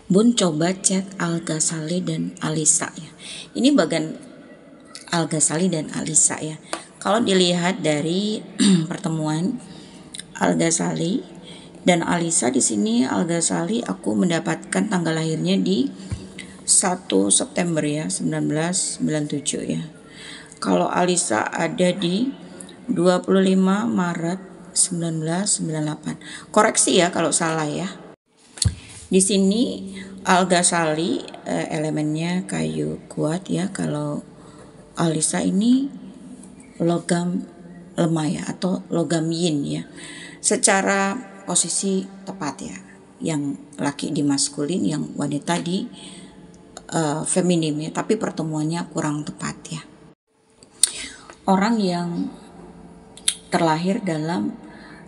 Bun coba chat Al-Ghazali dan Alisa ya. Ini bagian Al-Ghazali dan Alisa ya. Kalau dilihat dari pertemuan Al-Ghazali dan Alisa, di sini Al-Ghazali aku mendapatkan tanggal lahirnya di 1 September ya, 1997 ya. Kalau Alisa ada di 25 Maret 1998. Koreksi ya kalau salah ya. Di sini Al-Ghazali elemennya kayu kuat ya. Kalau Alisa ini logam lemah ya, atau logam yin ya. Secara posisi tepat ya. Yang laki di maskulin, yang wanita di feminim ya. Tapi pertemuannya kurang tepat ya. Orang yang terlahir dalam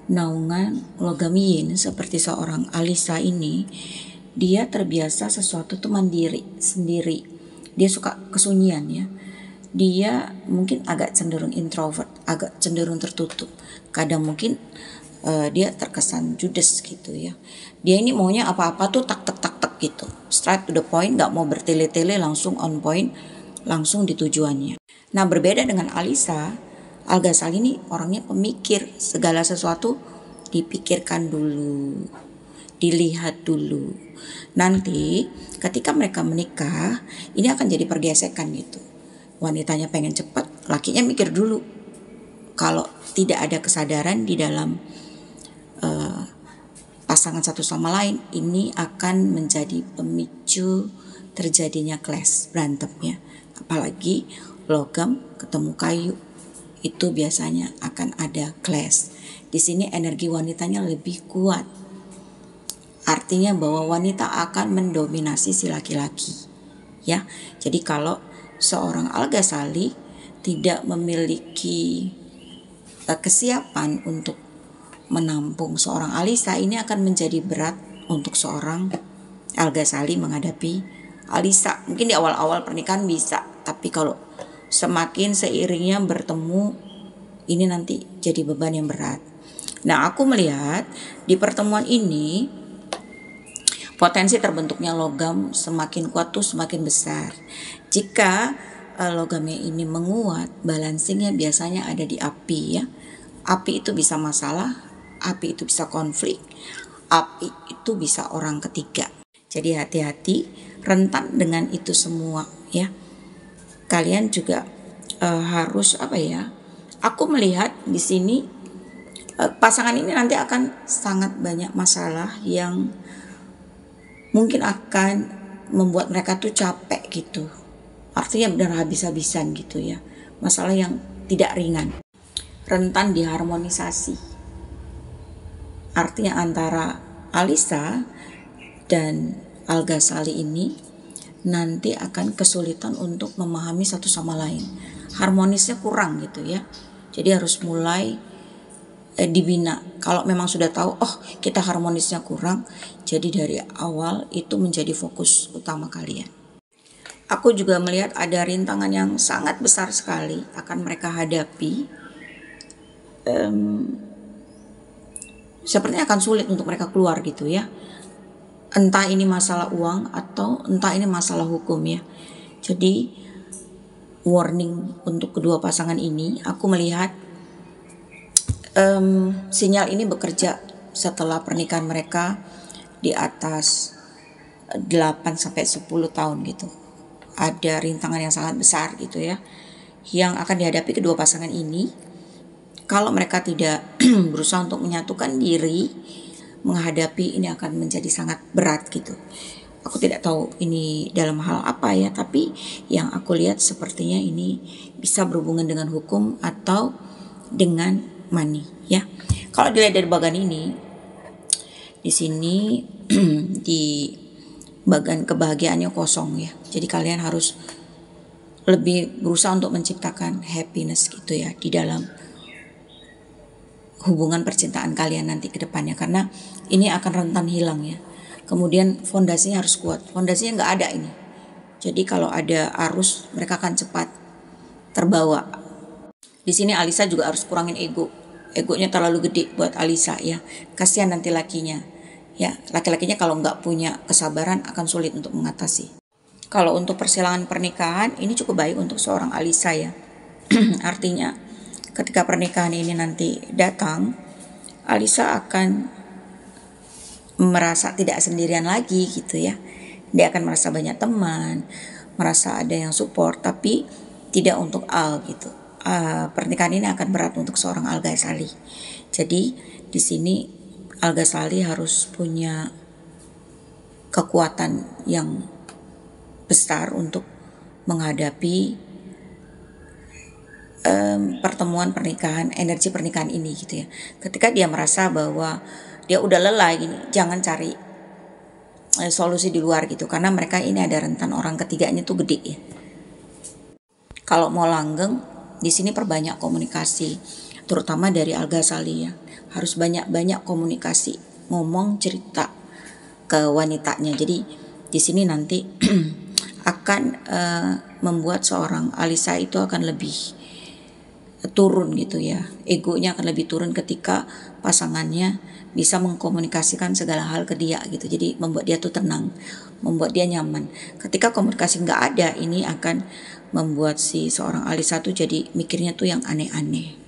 naungan logam yin seperti seorang Alisa ini, dia terbiasa sesuatu tuh mandiri sendiri. Dia suka kesunyian ya. Dia mungkin agak cenderung introvert, agak cenderung tertutup. Kadang mungkin dia terkesan judes gitu ya. Dia ini maunya apa-apa tuh tak gitu, straight to the point, gak mau bertele-tele, langsung on point, langsung di tujuannya. Nah, berbeda dengan Alisa, Al-Ghazali ini orangnya pemikir, segala sesuatu dipikirkan dulu, dilihat dulu. Nanti ketika mereka menikah, ini akan jadi pergesekan gitu. Wanitanya pengen cepat, lakinya mikir dulu. Kalau tidak ada kesadaran di dalam pasangan satu sama lain, ini akan menjadi pemicu terjadinya clash, berantemnya. Apalagi logam ketemu kayu, itu biasanya akan ada clash. Di sini energi wanitanya lebih kuat. Artinya bahwa wanita akan mendominasi si laki-laki. Ya. Jadi kalau seorang Al-Ghazali tidak memiliki kesiapan untuk menampung seorang Alisa, ini akan menjadi berat untuk seorang Al-Ghazali menghadapi Alisa. Mungkin di awal-awal pernikahan bisa, tapi kalau semakin seiringnya bertemu, ini nanti jadi beban yang berat. Nah, aku melihat di pertemuan ini potensi terbentuknya logam semakin kuat tuh semakin besar. Jika logamnya ini menguat, balancingnya biasanya ada di api ya. Api itu bisa masalah, api itu bisa konflik, api itu bisa orang ketiga. Jadi hati-hati, rentan dengan itu semua ya. Kalian juga harus Aku melihat di sini pasangan ini nanti akan sangat banyak masalah yang mungkin akan membuat mereka tuh capek gitu. Artinya benar habis-habisan gitu ya. Masalah yang tidak ringan. Rentan diharmonisasi. Artinya antara Alisa dan Al-Ghazali ini nanti akan kesulitan untuk memahami satu sama lain. Harmonisnya kurang gitu ya. Jadi harus mulai dibina. Kalau memang sudah tahu, kita harmonisnya kurang, jadi dari awal itu menjadi fokus utama kalian. Aku juga melihat ada rintangan yang sangat besar sekali akan mereka hadapi. Sepertinya akan sulit untuk mereka keluar gitu ya. Entah ini masalah uang atau entah ini masalah hukum ya. Jadi warning untuk kedua pasangan ini, aku melihat sinyal ini bekerja setelah pernikahan mereka di atas 8-10 tahun gitu. Ada rintangan yang sangat besar gitu ya, yang akan dihadapi kedua pasangan ini. Kalau mereka tidak berusaha untuk menyatukan diri, menghadapi ini akan menjadi sangat berat gitu. Aku tidak tahu ini dalam hal apa ya, tapi yang aku lihat sepertinya ini bisa berhubungan dengan hukum atau dengan money ya. Kalau dilihat dari bagian ini, di sini di bagian kebahagiaannya kosong ya. Jadi kalian harus lebih berusaha untuk menciptakan happiness gitu ya di dalam hubungan percintaan kalian nanti ke depannya, karena ini akan rentan hilang ya. Kemudian fondasinya harus kuat. Fondasinya nggak ada ini. Jadi kalau ada arus, mereka akan cepat terbawa. Di sini Alisa juga harus kurangin ego. Egonya terlalu gede buat Alisa ya. Kasihan nanti lakinya Ya, laki-lakinya kalau nggak punya kesabaran akan sulit untuk mengatasi. Kalau untuk persilangan pernikahan ini cukup baik untuk seorang Alisa ya. Artinya ketika pernikahan ini nanti datang, Alisa akan merasa tidak sendirian lagi gitu ya. Dia akan merasa banyak teman, merasa ada yang support, tapi tidak untuk Al gitu. Pernikahan ini akan berat untuk seorang Al Ghazali. Jadi di sini Al Ghazali harus punya kekuatan yang besar untuk menghadapi pertemuan pernikahan, energi pernikahan ini gitu ya. Ketika dia merasa bahwa dia udah lelah gini, jangan cari solusi di luar gitu, karena mereka ini ada rentan orang ketiganya tuh gede ya. Kalau mau langgeng, di sini perbanyak komunikasi, terutama dari Al Ghazali ya. Harus banyak-banyak komunikasi, ngomong cerita ke wanitanya. Jadi di sini nanti akan membuat seorang Alisa itu akan lebih turun gitu ya. Egonya akan lebih turun ketika pasangannya bisa mengkomunikasikan segala hal ke dia gitu. Jadi membuat dia tuh tenang, membuat dia nyaman. Ketika komunikasi nggak ada, ini akan membuat si seorang Alisa tuh jadi mikirnya tuh yang aneh-aneh.